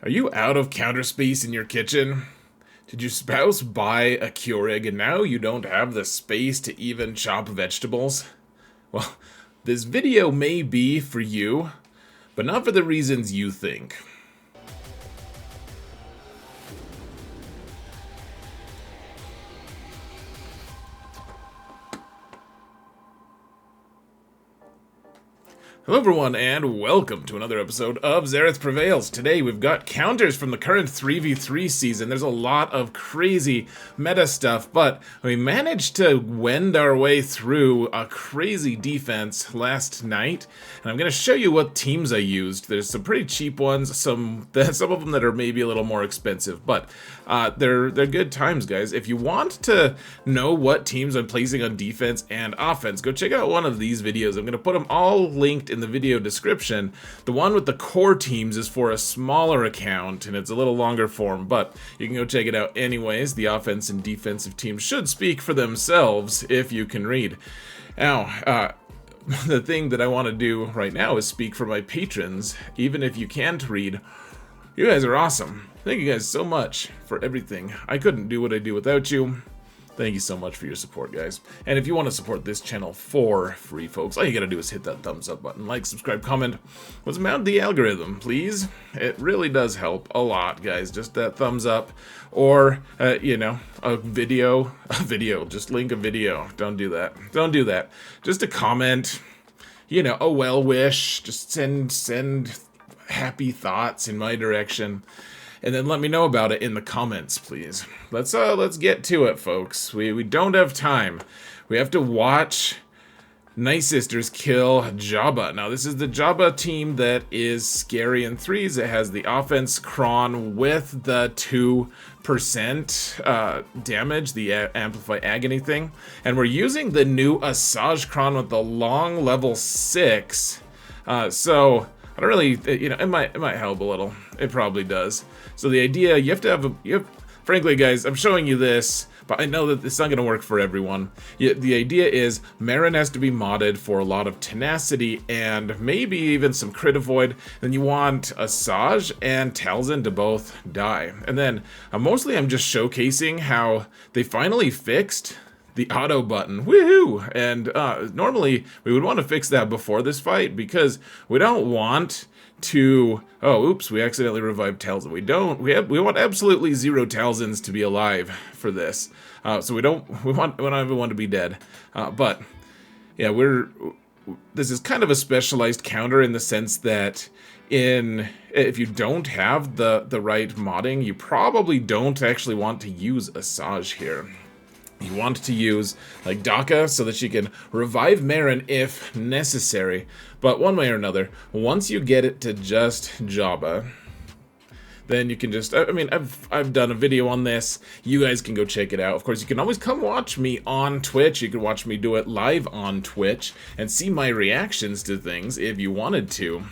Are you out of counter space in your kitchen? Did your spouse buy a Keurig and now you don't have the space to even chop vegetables? Well, this video may be for you, but not for the reasons you think. Hello everyone, and welcome to another episode of Xaereth Prevails. Today we've got counters from the current 3v3 season. There's a lot of crazy meta stuff, but we managed to wend our way through a crazy defense last night, and I'm going to show you what teams I used. There's some pretty cheap ones, some of them that are maybe a little more expensive, but they're good times, guys. If you want to know what teams I'm placing on defense and offense, go check out one of these videos. I'm going to put them all linked in the video description. The one with the core teams is for a smaller account and it's a little longer form, but you can go check it out anyways. The offense and defensive teams should speak for themselves if you can read. Now, the thing that I want to do right now is speak for my patrons. Even if you can't read, you guys are awesome. Thank you guys so much for everything. I couldn't do what I do without you. Thank you so much for your support, guys. And if you want to support this channel for free, folks, all you gotta do is hit that thumbs up button, like, subscribe, comment. Let's mount the algorithm, please. It really does help a lot, guys. Just that thumbs up, or you know, a video. Just link a video. Don't do that. Don't do that. Just a comment. You know, a well wish. Just send happy thoughts in my direction. And then let me know about it in the comments, please. Let's get to it, folks. We don't have time. We have to watch Night Sisters kill Jabba. Now, this is the Jabba team that is scary in threes. It has the offense cron with the 2% damage, the amplify agony thing. And we're using the new Asajj cron with the long level 6. So I don't really, you know, it might help a little. It probably does. So the idea, you have to have frankly, guys, I'm showing you this, but I know that it's not going to work for everyone. The idea is Merrin has to be modded for a lot of tenacity and maybe even some crit avoid. Then you want Asajj and Talzin to both die. And then mostly I'm just showcasing how they finally fixed the auto button. Woohoo! And normally we would want to fix that before this fight because we don't want to, oh oops, we accidentally revived Talzin. We want absolutely 0 Talzins to be alive for this. So we want everyone to be dead. But yeah, this is kind of a specialized counter in the sense that if you don't have the right modding, you probably don't actually want to use Asajj here. You want to use like Daka so that she can revive Merrin if necessary. But one way or another, once you get it to just Jabba, then you can just, I mean, I've done a video on this. You guys can go check it out. Of course, you can always come watch me on Twitch. You can watch me do it live on Twitch and see my reactions to things if you wanted to.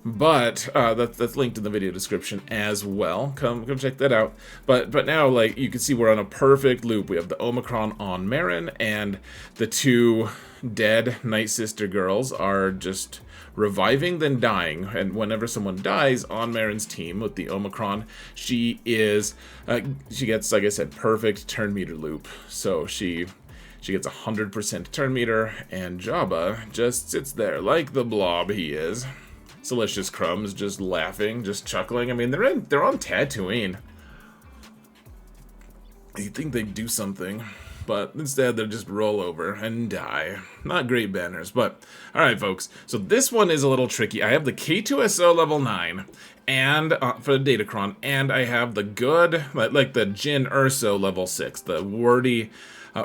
But that's linked in the video description as well. Come check that out. But now, like, you can see we're on a perfect loop. We have the Omicron on Merrin, and the 2 dead Night Sister girls are just reviving then dying. And whenever someone dies on Merrin's team with the Omicron, she gets, like I said, perfect turn meter loop. So she gets 100% turn meter, and Jabba just sits there like the blob he is. Delicious Crumbs just laughing, just chuckling. I mean, they're on Tatooine. You'd think they'd do something, but instead they just roll over and die. Not great banners, but alright, folks. So this one is a little tricky. I have the K2SO level 9 and for the Datacron, and I have the good, like the Jin Urso level 6, the wordy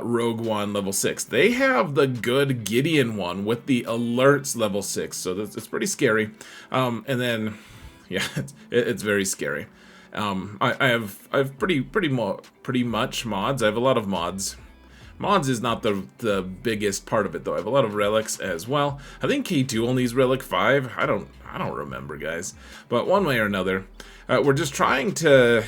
Rogue One level 6. They have the good Gideon one with the alerts level 6, so it's pretty scary. And then, yeah, it's very scary. I have pretty much mods. I have a lot of mods. Mods is not the biggest part of it, though. I have a lot of relics as well. I think K2 only is relic 5. I don't remember, guys. But one way or another, we're just trying to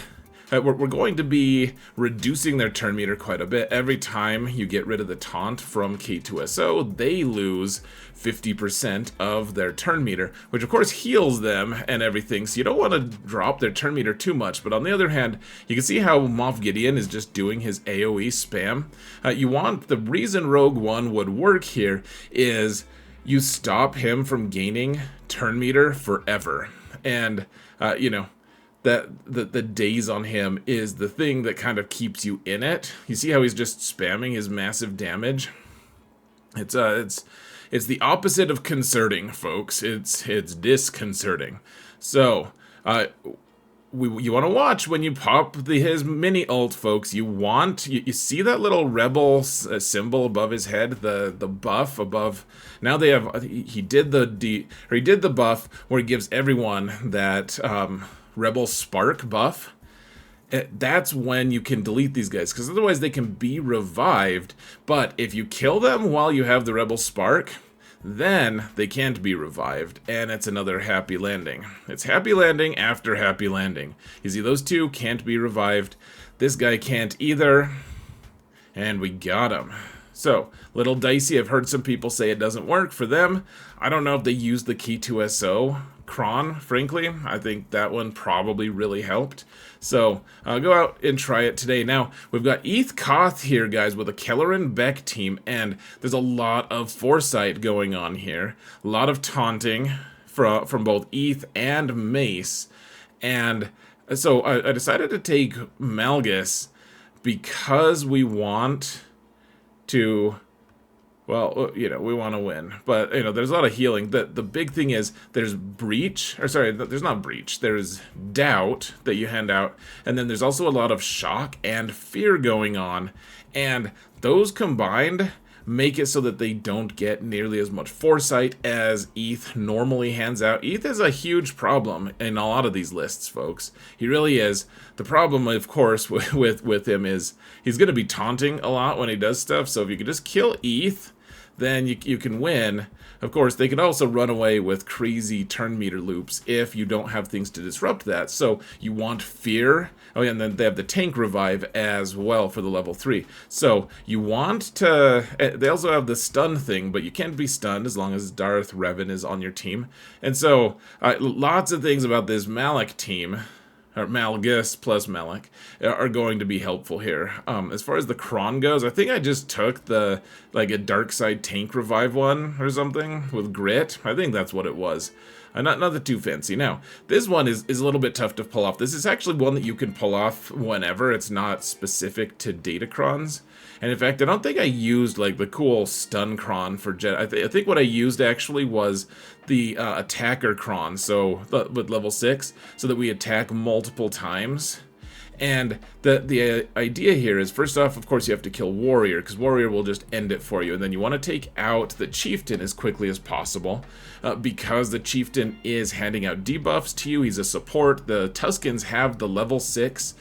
we're going to be reducing their turn meter quite a bit. Every time you get rid of the taunt from K2SO, they lose 50% of their turn meter, which of course heals them and everything, so you don't want to drop their turn meter too much. But on the other hand, you can see how Moff Gideon is just doing his AoE spam. The reason Rogue One would work here is you stop him from gaining turn meter forever. And, you know, that the daze on him is the thing that kind of keeps you in it. You see how he's just spamming his massive damage? It's the opposite of concerning, folks. It's disconcerting. So, you want to watch when you pop his mini ult, folks. You see that little rebel symbol above his head, the buff above. Now they have he did the buff where he gives everyone that rebel spark buff. That's when you can delete these guys, because otherwise they can be revived. But if you kill them while you have the rebel spark, then they can't be revived, and it's another happy landing. It's happy landing after happy landing. You see, those two can't be revived. This guy can't either, and we got him. So, little dicey. I've heard some people say it doesn't work for them. I don't know if they use the K2SO cron, frankly. I think that one probably really helped. So, go out and try it today. Now, we've got Eeth Koth here, guys, with a Kelleran Beck team, and there's a lot of foresight going on here. A lot of taunting from both Eeth and Mace. And so, I decided to take Malgus because we want to, well, you know, we want to win. But, you know, there's a lot of healing. The big thing is there's breach, or sorry, there's not breach. There's doubt that you hand out. And then there's also a lot of shock and fear going on. And those combined make it so that they don't get nearly as much foresight as Eeth normally hands out. Eeth is a huge problem in a lot of these lists, folks. He really is. The problem, of course, with him is he's going to be taunting a lot when he does stuff. So if you can just kill Eeth, then you can win. Of course, they can also run away with crazy turn meter loops if you don't have things to disrupt that. So you want fear. Oh yeah, and then they have the tank revive as well for the level 3. So you want to, they also have the stun thing, but you can't be stunned as long as Darth Revan is on your team. And so lots of things about this Malak team, or Malgus plus Malak, are going to be helpful here. As far as the cron goes, I think I just took a dark side tank revive one or something with grit. I think that's what it was. Not too fancy. Now, this one is a little bit tough to pull off. This is actually one that you can pull off whenever. It's not specific to Datacrons. And in fact, I don't think I used like the cool stun cron for Jet. I think what I used actually was the attacker cron, so with level 6, so that we attack multiple times. And the idea here is, first off, of course, you have to kill Warrior, because Warrior will just end it for you. And then you want to take out the Chieftain as quickly as possible, because the Chieftain is handing out debuffs to you. He's a support. The Tuskens have the level 6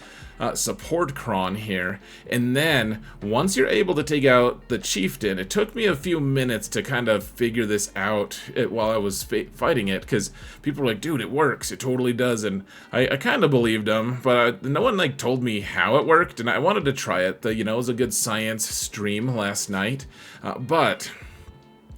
support cron here. And then, once you're able to take out the Chieftain, it took me a few minutes to kind of figure this out while I was fighting it, because people were like, dude, it works, it totally does. And I kind of believed them, but no one like told me how it worked, and I wanted to try it. You know, it was a good science stream last night, but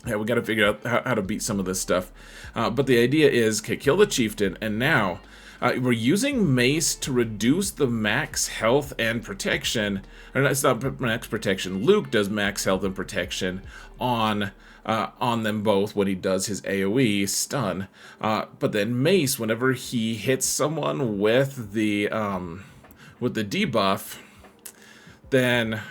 yeah, we got to figure out how to beat some of this stuff. But the idea is, okay, kill the Chieftain, and now we're using Mace to reduce the max health and protection. Or it's not max protection. Luke does max health and protection on them both when he does his AoE stun. But then Mace, whenever he hits someone with the debuff, then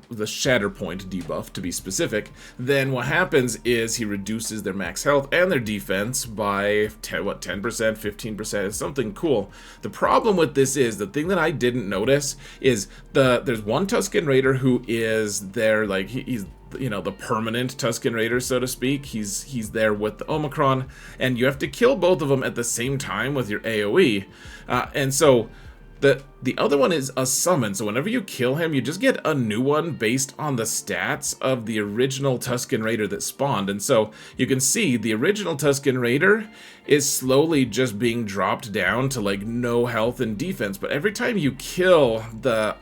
the Shatter Point debuff, to be specific, then what happens is he reduces their max health and their defense by 10%, 15%, it's something cool. The problem with this is, the thing that I didn't notice is there's one Tusken Raider who is there, like he's, you know, the permanent Tusken Raider, so to speak. He's there with the Omicron, and you have to kill both of them at the same time with your AoE, and so the other one is a summon, so whenever you kill him, you just get a new one based on the stats of the original Tusken Raider that spawned. And so you can see the original Tusken Raider is slowly just being dropped down to like no health and defense. But every time you kill the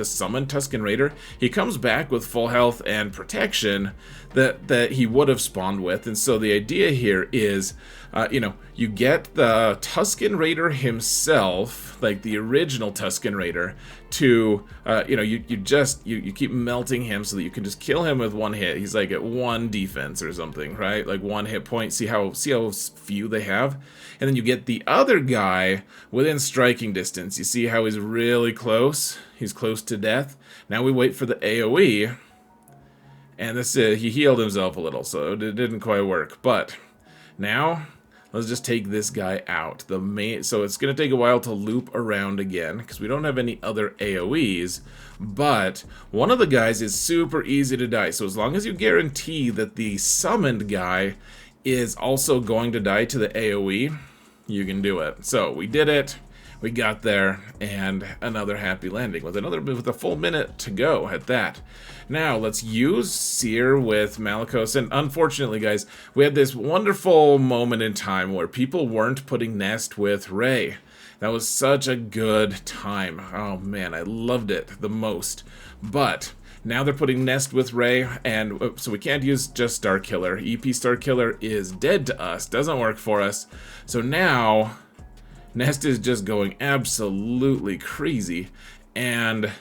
summoned Tusken Raider, he comes back with full health and protection that he would have spawned with. And so the idea here is, you get the Tusken Raider himself, like the original Tusken Raider, to, you keep melting him so that you can just kill him with one hit. He's like at 1 defense or something, right? Like 1 hit point. See how few they have? And then you get the other guy within striking distance. You see how he's really close? He's close to death. Now we wait for the AoE. And this he healed himself a little, so it didn't quite work. But now, let's just take this guy out. So it's going to take a while to loop around again, because we don't have any other AoEs. But one of the guys is super easy to die. So as long as you guarantee that the summoned guy is also going to die to the AoE, you can do it. So we did it. We got there, and another happy landing with a full minute to go at that. Now let's use Cere with Malicos, and unfortunately, guys, we had this wonderful moment in time where people weren't putting Nest with Rey. That was such a good time. Oh man, I loved it the most. But now they're putting Nest with Rey, and so we can't use just Starkiller. EP Starkiller is dead to us, doesn't work for us. So now Nest is just going absolutely crazy, and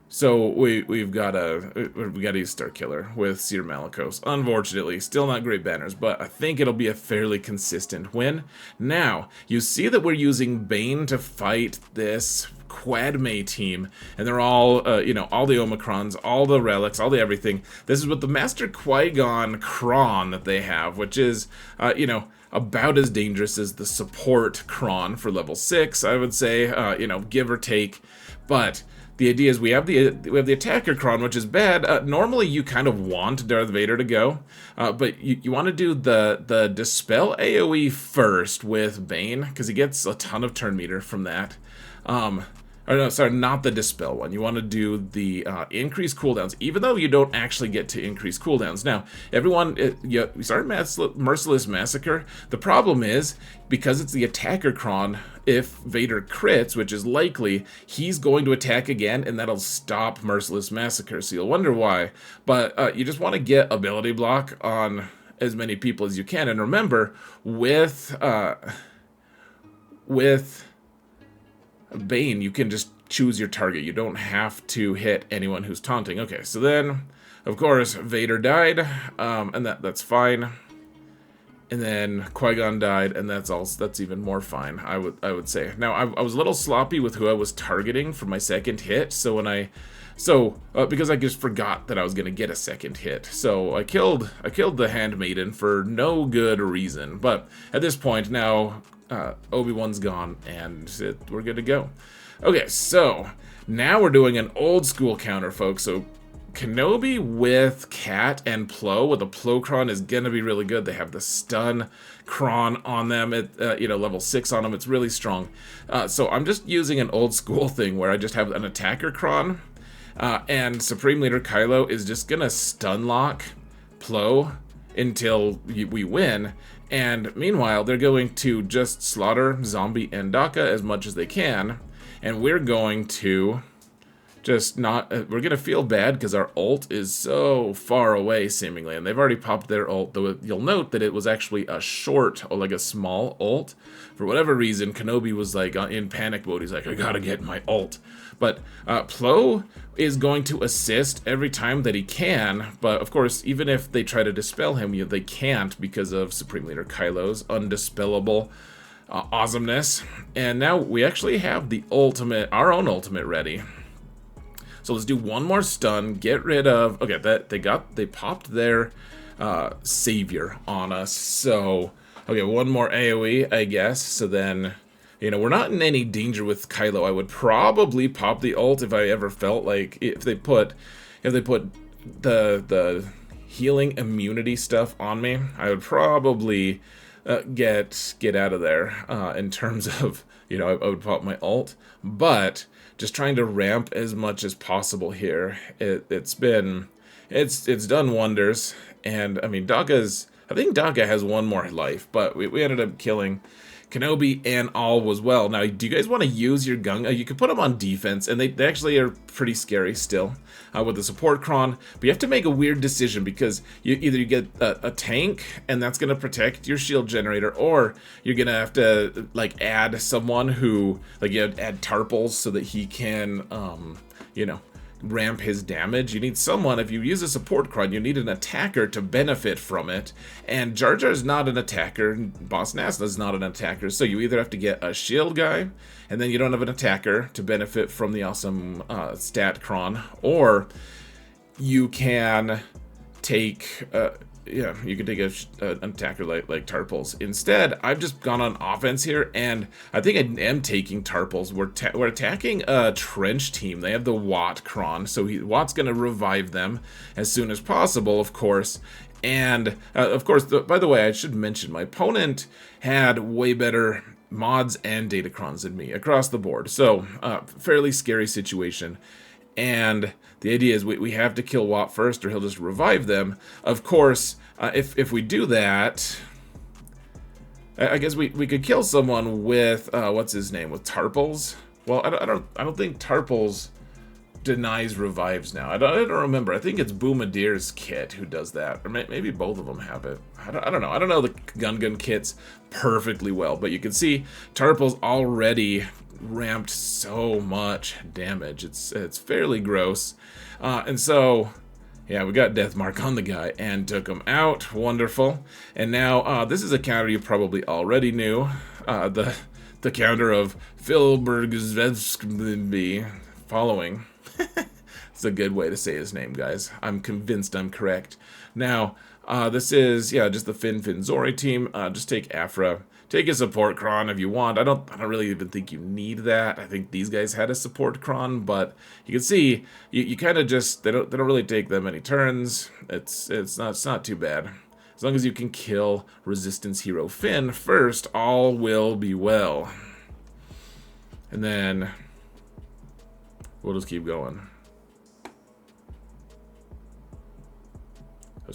so we've got to use Starkiller with Cere Malicos. Unfortunately, still not great banners, but I think it'll be a fairly consistent win. Now you see that we're using Bane to fight this Quadme team, and they're all all the Omicrons, all the relics, all the everything. This is with the Master Qui-Gon cron that they have, which is about as dangerous as the support cron for level 6, I would say, give or take. But the idea is we have the attacker cron, which is bad. Normally you kind of want Darth Vader to go, but you want to do the dispel AoE first with Bane, because he gets a ton of turn meter from that. Or no, sorry, not the dispel one. You want to do the increase cooldowns, even though you don't actually get to increase cooldowns. Now, everyone, we start Merciless Massacre. The problem is, because it's the attacker cron, if Vader crits, which is likely, he's going to attack again, and that'll stop Merciless Massacre. So you'll wonder why. But you just want to get ability block on as many people as you can. And remember, with Bane, you can just choose your target. You don't have to hit anyone who's taunting. Okay, so then, of course, Vader died, and that's fine. And then Qui-Gon died, and that's even more fine, I would say. Now, I was a little sloppy with who I was targeting for my second hit, so because I just forgot that I was gonna get a second hit. So I killed the Handmaiden for no good reason. But at this point now, Obi-Wan's gone, and we're good to go. Okay, so now we're doing an old school counter, folks. So Kenobi with Cat and Plo with a Plo cron is gonna be really good. They have the stun cron on them at level 6 on them. It's really strong. So I'm just using an old school thing where I just have an attacker cron, and Supreme Leader Kylo is just gonna stun lock Plo until we win. And meanwhile, they're going to just slaughter Zombie and Daka as much as they can, and we're going to just not, we're going to feel bad because our ult is so far away, seemingly, and they've already popped their ult, though you'll note that it was actually a short, or like a small ult. For whatever reason, Kenobi was like in panic mode. He's like, I gotta get my ult. But Plo is going to assist every time that he can, but of course, even if they try to dispel him, they can't because of Supreme Leader Kylo's undispellable awesomeness. And now we actually have our own ultimate ready. So let's do one more stun, get rid of, okay, they popped their savior on us, so, okay, one more AoE, I guess, so then, we're not in any danger with Kylo. I would probably pop the ult if I ever felt like, if they put the healing immunity stuff on me, I would probably get out of there in terms of, you know, I would pop my ult, but just trying to ramp as much as possible here. It's done wonders, and I mean I think Daka has one more life, but we ended up killing Kenobi and all as well. Now, do you guys want to use your Gunga? You could put them on defense, and they actually are pretty scary still with the support cron. But you have to make a weird decision, because you get a tank, and that's going to protect your shield generator, or you're going to have to like add someone who, like, you add Tarpals so that he can, you know, ramp his damage. You need someone, if you use a support cron, you need an attacker to benefit from it, and Jar Jar's not an attacker, Boss Nasla's not an attacker, so you either have to get a shield guy, and then you don't have an attacker to benefit from the awesome stat cron, or you can take yeah, you can take an attacker like Tarpals. Instead, I've just gone on offense here, and I think I am taking Tarpals. We're attacking a trench team. They have the Watt cron, so Watt's going to revive them as soon as possible, of course. And, of course, by the way, I should mention, my opponent had way better mods and datacrons than me across the board. So, fairly scary situation. And the idea is we have to kill Watt first, or he'll just revive them. Of course, if we do that, I guess we could kill someone with what's his name, with Tarpals. Well, I don't think Tarpals denies revives now. I don't remember. I think it's Boomadire's kit who does that, or maybe both of them have it. I don't know. I don't know the Gungan kits perfectly well, but you can see Tarpals already ramped so much damage. It's fairly gross, and so yeah, we got death mark on the guy and took him out. Wonderful. And now this is a counter you probably already knew, the counter of Filbergsvetsky following. It's a good way to say his name, guys. I'm convinced I'm correct. Now this is, yeah, just the Fin Zori team. Just take Aphra. Take a support cron if you want. I don't really even think you need that. I think these guys had a support cron, but you can see you kind of just they don't really take that many turns. It's not too bad. As long as you can kill resistance hero Finn first, all will be well. And then we'll just keep going. I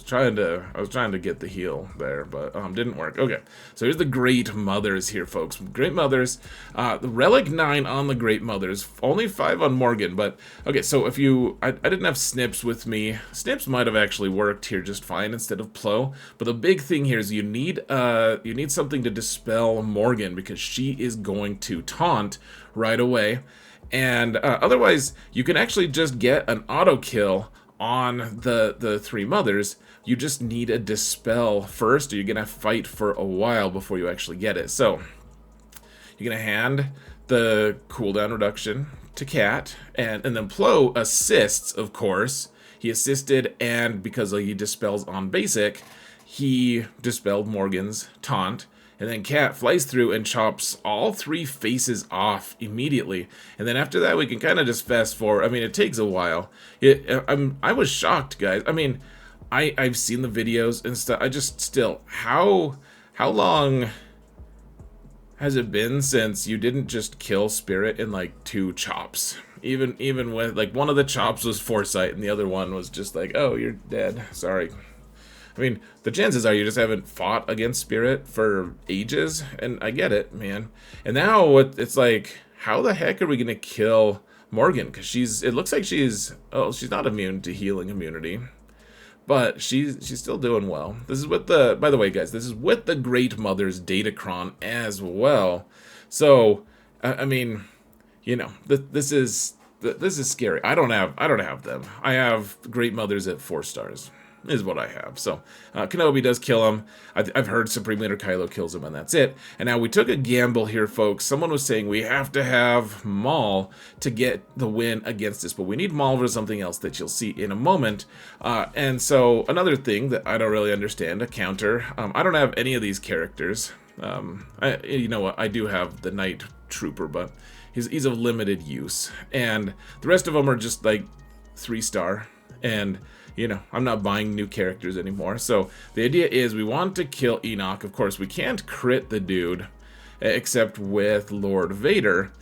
was trying to get the heal there, but didn't work. Okay, so here's the Great Mothers here, folks. Great Mothers, the Relic 9 on the Great Mothers, only 5 on Morgan, but okay, so if I didn't have Snips with me. Snips might have actually worked here just fine instead of Plo, but the big thing here is you need something to dispel Morgan, because she is going to taunt right away, and otherwise you can actually just get an auto kill on the 3 mothers. You just need a dispel first, or you're gonna fight for a while before you actually get it. So you're gonna hand the cooldown reduction to Cat, and then Plo assists, of course. He assisted, and because he dispels on basic, he dispelled Morgan's taunt. And then Cat flies through and chops all 3 faces off immediately. And then after that, we can kind of just fast forward. I mean, it takes a while. I was shocked, guys. I mean, I've seen the videos and stuff. I just still, how long has it been since you didn't just kill Spirit in like 2 chops? Even with, like, one of the chops was Foresight and the other one was just like, oh, you're dead. Sorry. I mean, the chances are you just haven't fought against Spirit for ages, and I get it, man. And now it's like, how the heck are we gonna kill Morgan? Because it looks like she's not immune to healing immunity, but she's still doing well. This is with by the way, guys, this is with the Great Mother's Datacron as well. So, I mean, you know, this is scary. I don't have them. I have Great Mothers at 4 stars. Is what I have. So Kenobi does kill him. I've heard Supreme Leader Kylo kills him, and that's it. And now we took a gamble here, folks. Someone was saying we have to have Maul to get the win against us, but we need Maul for something else that you'll see in a moment. And so another thing that I don't really understand, a counter. I don't have any of these characters. You know what? I do have the Night Trooper, but he's of limited use, and the rest of them are just like 3-star. And you know, I'm not buying new characters anymore. So the idea is we want to kill Enoch. Of course, we can't crit the dude except with Lord Vader.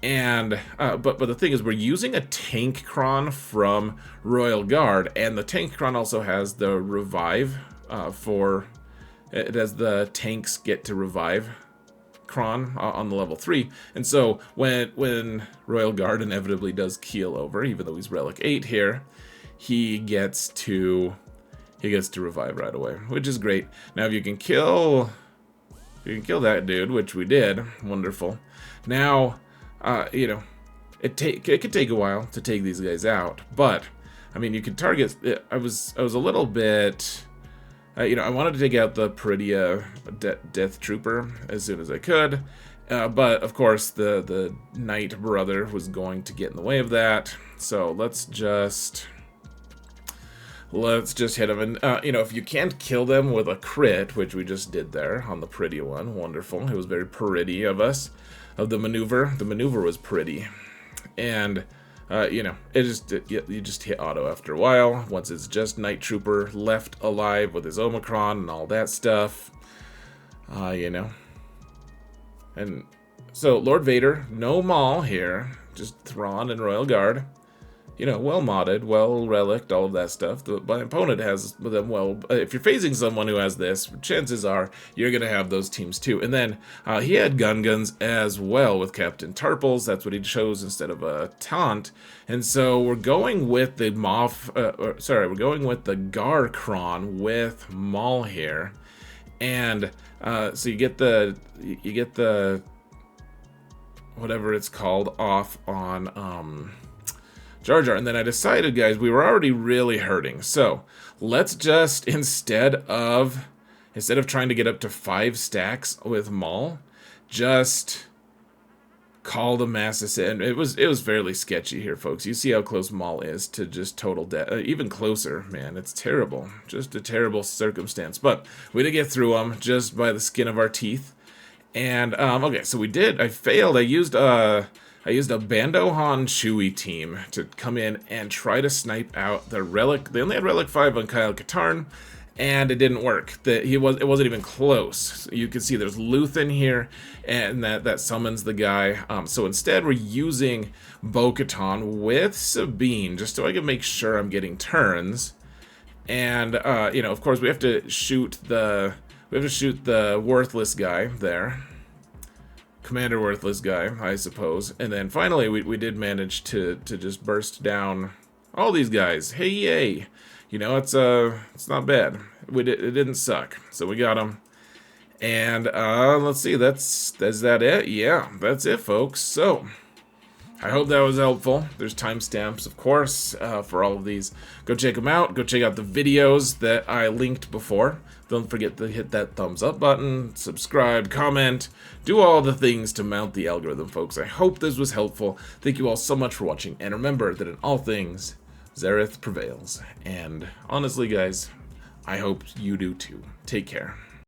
And but the thing is, we're using a tank cron from Royal Guard, and the tank cron also has the revive for it, as the tanks get to revive cron on the level 3. And so when Royal Guard inevitably does keel over, even though he's relic 8 here, he gets to revive right away, which is great. Now if you can kill that dude, which we did, wonderful. Now you know, it could take a while to take these guys out, but I mean, you could target. I was a little bit, you know, I wanted to take out the Peridia Death Trooper as soon as I could, but of course the Knight Brother was going to get in the way of that. So let's just hit him. And you know, if you can't kill them with a crit, which we just did there on the Peridia one, wonderful. It was very Peridia of us. Of the maneuver. The maneuver was pretty. And, you know, you just hit auto after a while. Once it's just Night Trooper left alive with his Omicron and all that stuff. You know. And so, Lord Vader, no Maul here. Just Thrawn and Royal Guard. You know, well modded, well reliced, all of that stuff. My opponent has them well. If you're facing someone who has this, chances are you're going to have those teams too. And then he had Gungans as well with Captain Tarples. That's what he chose instead of a taunt. And so we're going with the we're going with the Garcron with Maul here. And so you get the whatever it's called off on Jar Jar. And then I decided, guys, we were already really hurting. So let's just, instead of trying to get up to 5 stacks with Maul, just call the mass ascent. It was fairly sketchy here, folks. You see how close Maul is to just total death. Even closer, man. It's terrible. Just a terrible circumstance. But we did get through them just by the skin of our teeth. And, okay, so we did. I failed. I used a Bando Han Chewie team to come in and try to snipe out the relic. They only had relic 5 on Kyle Katarn, and it didn't work. It wasn't even close. You can see there's Luthen here, and that summons the guy. So instead, we're using Bo-Katan with Sabine, just so I can make sure I'm getting turns. And you know, of course, we have to shoot the worthless guy there. Commander Worthless guy, I suppose. And then finally, we did manage to just burst down all these guys. Hey, yay! You know, it's not bad. It didn't suck. So we got them. And let's see, is that it? Yeah, that's it, folks. So I hope that was helpful. There's timestamps, of course, for all of these. Go check them out. Go check out the videos that I linked before. Don't forget to hit that thumbs up button, subscribe, comment, do all the things to mount the algorithm, folks. I hope this was helpful. Thank you all so much for watching, and remember that in all things, Xaereth prevails. And honestly, guys, I hope you do too. Take care.